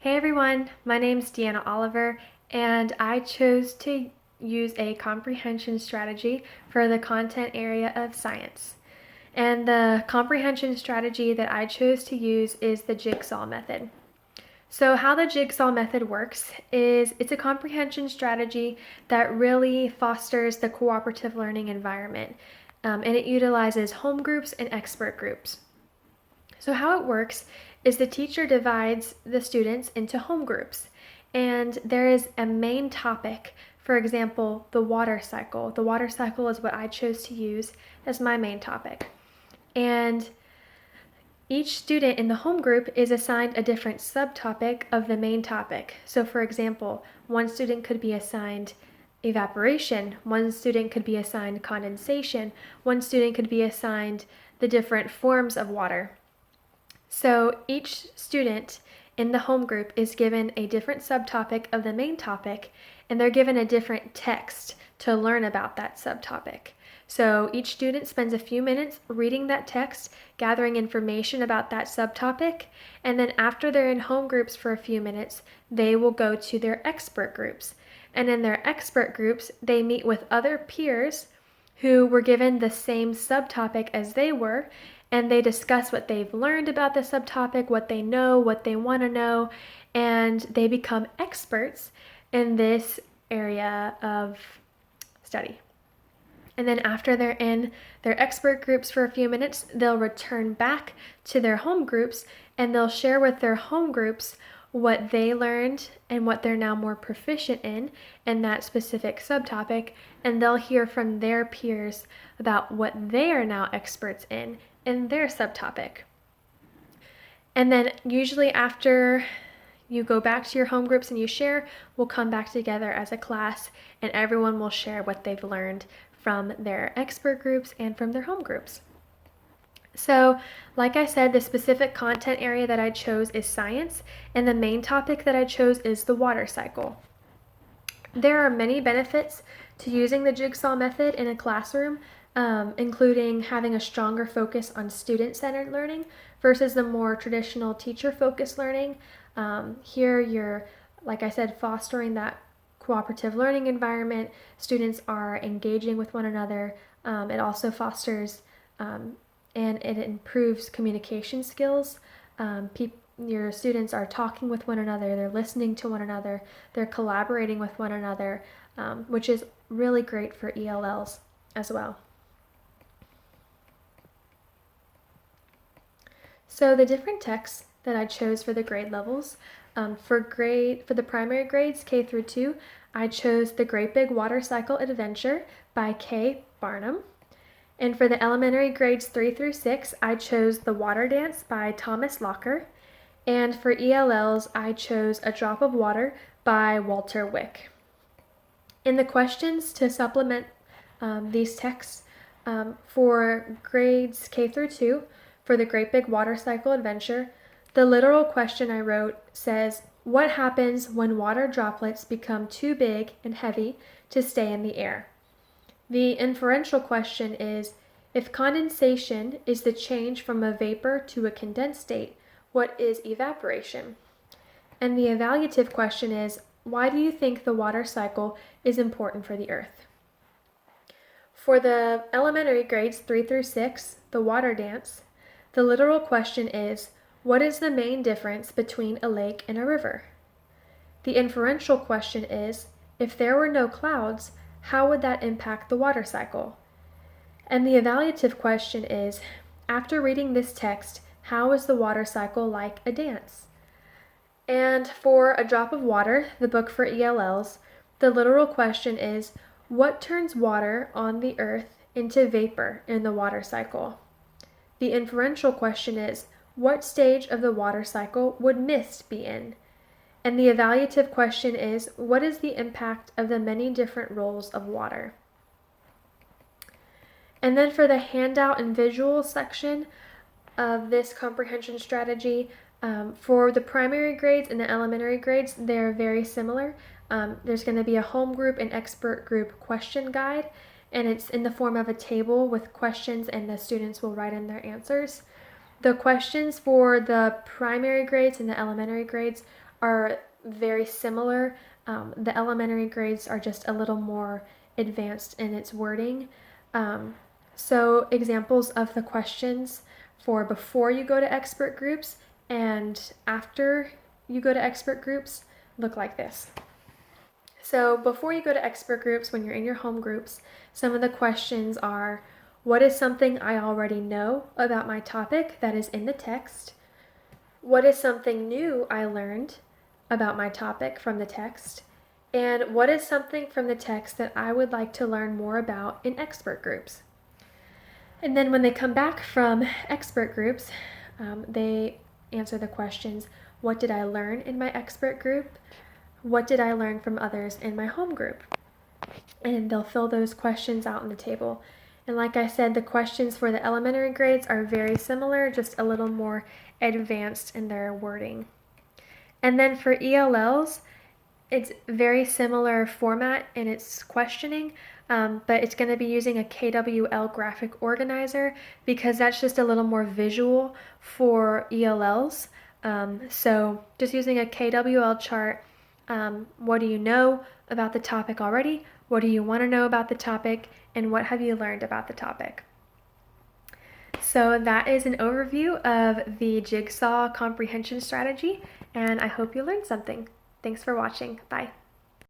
Hey everyone, my name's Deanna Oliver, and I chose to use a comprehension strategy for the content area of science. And the comprehension strategy that I chose to use is the Jigsaw method. So how the Jigsaw method works is it's a comprehension strategy that really fosters the cooperative learning environment, and it utilizes home groups and expert groups. So how it works is the teacher divides the students into home groups, and there is a main topic. For example, the water cycle. The water cycle is what I chose to use as my main topic. And each student in the home group is assigned a different subtopic of the main topic. So for example, one student could be assigned evaporation, one student could be assigned condensation, one student could be assigned the different forms of water. So each student in the home group is given a different subtopic of the main topic, and they're given a different text to learn about that subtopic. So each student spends a few minutes reading that text, gathering information about that subtopic, and then after they're in home groups for a few minutes, they will go to their expert groups. And in their expert groups, they meet with other peers who were given the same subtopic as they were, and they discuss what they've learned about the subtopic, what they know, what they want to know, and they become experts in this area of study. And then after they're in their expert groups for a few minutes, they'll return back to their home groups and they'll share with their home groups what they learned and what they're now more proficient in that specific subtopic, and they'll hear from their peers about what they are now experts in their subtopic. And then usually after you go back to your home groups and you share, we'll come back together as a class and everyone will share what they've learned from their expert groups and from their home groups. So, like I said, the specific content area that I chose is science, and the main topic that I chose is the water cycle. There are many benefits to using the Jigsaw method in a classroom, including having a stronger focus on student-centered learning versus the more traditional teacher-focused learning. Here you're, like I said, fostering that cooperative learning environment. Students are engaging with one another. It also fosters and it improves communication skills. Your students are talking with one another, they're listening to one another, they're collaborating with one another, which is really great for ELLs as well. So the different texts that I chose for the grade levels, for the primary grades K through 2, I chose The Great Big Water Cycle Adventure by K. Barnum. And for the elementary grades 3 through 6, I chose The Water Dance by Thomas Locker. And for ELLs, I chose A Drop of Water by Walter Wick. In the questions to supplement these texts for grades K through 2, for The Great Big Water Cycle Adventure, the literal question I wrote says, what happens when water droplets become too big and heavy to stay in the air? The inferential question is, if condensation is the change from a vapor to a condensed state, what is evaporation? And the evaluative question is, why do you think the water cycle is important for the Earth? For the elementary grades 3 through 6, the water dance, the literal question is, what is the main difference between a lake and a river? The inferential question is, if there were no clouds, how would that impact the water cycle? And the evaluative question is, after reading this text, how is the water cycle like a dance? And for A Drop of Water, the book for ELLs, the literal question is, what turns water on the earth into vapor in the water cycle? The inferential question is, what stage of the water cycle would mist be in? And the evaluative question is, what is the impact of the many different roles of water? And then for the handout and visual section of this comprehension strategy, for the primary grades and the elementary grades, they're very similar. There's going to be a home group and expert group question guide, and it's in the form of a table with questions, and the students will write in their answers. The questions for the primary grades and the elementary grades are very similar. The elementary grades are just a little more advanced in its wording. So examples of the questions for before you go to expert groups and after you go to expert groups look like this. So before you go to expert groups, when you're in your home groups, some of the questions are, what is something I already know about my topic that is in the text? What is something new I learned about my topic from the text? And what is something from the text that I would like to learn more about in expert groups? And then when they come back from expert groups, they answer the questions, what did I learn in my expert group? What did I learn from others in my home group? And they'll fill those questions out on the table. And like I said, the questions for the elementary grades are very similar, just a little more advanced in their wording. And then for ELLs, it's very similar format in its questioning, but it's going to be using a KWL graphic organizer because that's just a little more visual for ELLs. So just using a KWL chart, what do you know about the topic already? What do you want to know about the topic? And what have you learned about the topic? So that is an overview of the Jigsaw comprehension strategy, and I hope you learned something. Thanks for watching. Bye.